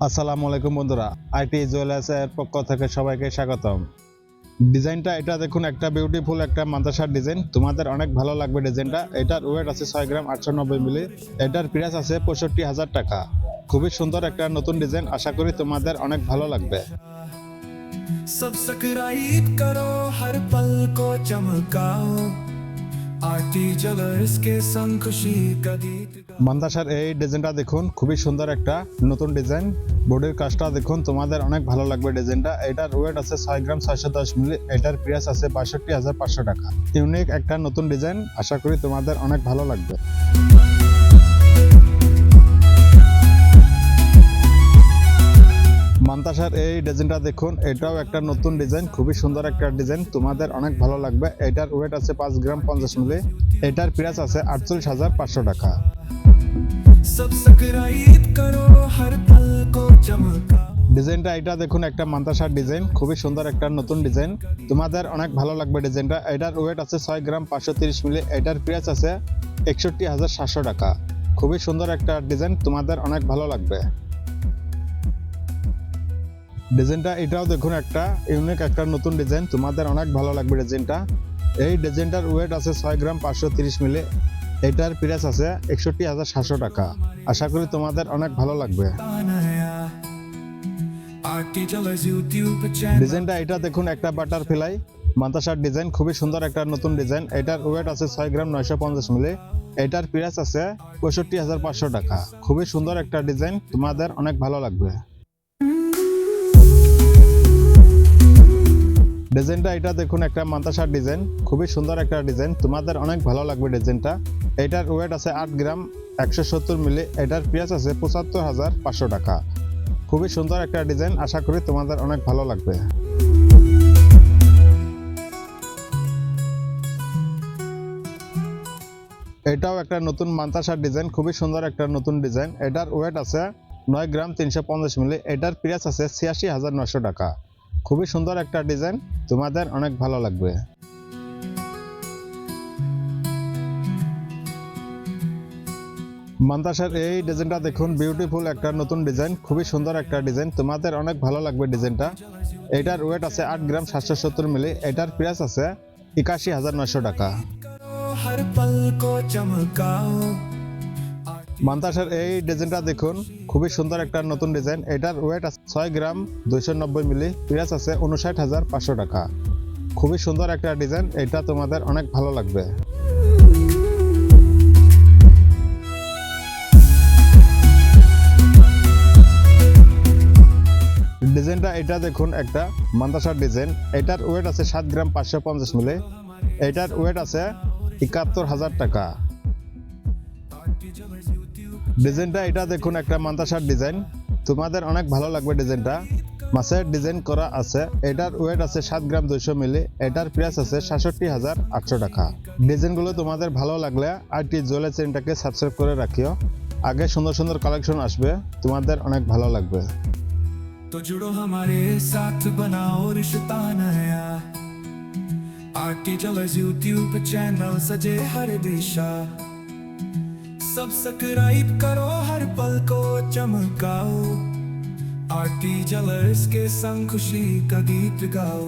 আসসালামু আলাইকুম বন্ধুরা, আইটি জুয়েলার্স এর পক্ষ থেকে সবাইকে স্বাগতম। ডিজাইনটা এটা দেখুন, একটা বিউটিফুল একটা মাদ্রাসার ডিজাইন, তোমাদের অনেক ভালো লাগবে ডিজাইনটা। এটার ওয়েট আছে 6 গ্রাম 890 মিলি। এটার প্রাইস আছে 65,000 টাকা। খুবই সুন্দর একটা নতুন ডিজাইন, আশা করি তোমাদের অনেক ভালো লাগবে। सब्सक्राइब करो, हर पल को चमकाओ, आरटी ज्वेलर्स के संग खुशी का गीत गाओ। মাদ্রাসার এই ডিজাইনটা দেখুন, খুবই সুন্দর একটা নতুন ডিজাইন। বডির কাজটা দেখুন, তোমাদের অনেক ভালো লাগবে ডিজাইনটা। এটার ওয়েট আছে 6 গ্রাম 610 মিলি। এটার প্রাইস আছে 62,500 টাকা। ইউনিক একটা নতুন ডিজাইন, আশা করি তোমাদের অনেক ভালো লাগবে। মাদ্রাসার এই ডিজাইনটা দেখুন, এটাও একটা নতুন ডিজাইন, খুবই সুন্দর একটা ডিজাইন, তোমাদের অনেক ভালো লাগবে। এটার ওয়েট আছে 5 গ্রাম 50 মিলি। এটার প্রাইস আছে 48,500 টাকা। सब्सक्राइब करो, हर पल को चमकाओ। ডিজাইনটা এটা দেখুন, একটা মাদ্রাসার ডিজাইন, খুবই সুন্দর একটা নতুন ডিজাইন, তোমাদের অনেক ভালো লাগবে ডিজাইনটা। এটার ওয়েট আছে 6 গ্রাম 530 মিলি। এটার প্রাইস আছে 61,700 টাকা। খুবই সুন্দর একটা ডিজাইন, তোমাদের অনেক ভালো লাগবে। ডিজাইনটা এটাও দেখুন, একটা ইউনিক একটা নতুন ডিজাইন, তোমাদের অনেক ভালো লাগবে ডিজাইনটা। এই ডিজাইনটার ওয়েট আছে 6 গ্রাম 530 মিলি। এটার প্রাইস আছে 61,700 টাকা। আশা করি তোমাদের অনেক ভালো লাগবে। RT jewellers YouTube channel. ডিজাইনটা এটা দেখুন, একটা বাটারফ্লাই মাদ্রাসার ডিজাইন, খুবই সুন্দর একটা নতুন ডিজাইন। এটার ওয়েট আছে 6 গ্রাম 950 মিলি। এটার প্রাইস আছে 65,500 টাকা। খুবই সুন্দর একটা ডিজাইন, তোমাদের অনেক ভালো লাগবে। ডিজাইনটা এটা দেখুন, একটা মাদ্রাসার ডিজাইন, খুবই সুন্দর একটা ডিজাইন, তোমাদের অনেক ভালো লাগবে ডিজাইনটা। এটার ওয়েট আছে 8 গ্রাম 170 মিলি। এটার প্রাইস আছে 75,500 টাকা। খুবই সুন্দর একটা ডিজাইন, আশা করি তোমাদের অনেক ভালো লাগবে। এটাও একটা নতুন মাদ্রাসার ডিজাইন, খুবই সুন্দর একটা নতুন ডিজাইন। এটার ওয়েট আছে 9 গ্রাম 350 মিলি। এটার প্রাইস আছে 86,900 টাকা। খুবই সুন্দর একটা ডিজাইন, তোমাদের অনেক ভালো লাগবে। মাদ্রাসার এই ডিজাইনটা দেখুন, বিউটিফুল একটা নতুন ডিজাইন, খুবই সুন্দর একটা ডিজাইন, তোমাদের অনেক ভালো লাগবে ডিজাইনটা। এটার ওয়েট আছে 8 গ্রাম 770 মিলি। এটার প্রাইস আছে 81,900 টাকা। हर पल को चमकाओ। মাদ্রাসার এই ডিজাইনটা দেখুন, খুবই সুন্দর একটা নতুন ডিজাইন। এটার ওয়েট আছে 6 গ্রাম 290 মিলি। প্রাইস আছে 59,500 টাকা। খুবই সুন্দর একটা ডিজাইন, এটা তোমাদের অনেক ভালো লাগবে। ডিজাইনটা এটা দেখুন, একটা মাদ্রাসার ডিজাইন। এটার ওয়েট আছে 7 গ্রাম 550 মিলি। এটার ওয়েট আছে 71,000 টাকা। ডিজাইনটা এটা দেখুন, একটা মাদ্রাসার ডিজাইন, তোমাদের অনেক ভালো লাগবে ডিজাইনটা। মাছের ডিজাইন করা আছে। এটার ওয়েট আছে 7 গ্রাম 200 মিলি। এটার প্রাইস আছে 66,800 টাকা। ডিজাইনগুলো তোমাদের ভালো লাগলে আইটি জুয়েলার্স চ্যানেলটাকে সাবস্ক্রাইব করে রাখিও। আগে সুন্দর সুন্দর কালেকশন আসবে, তোমাদের অনেক ভালো লাগবে। तो जुड़ो हमारे साथ, बनाओ रिश्ता नया। आरटी ज्वेलर्स यूट्यूब चैनल सजे हर दिशा। सब्सक्राइब करो, हर पल को चमकाओ, आरटी ज्वेलर्स के संग खुशी का गीत गाओ।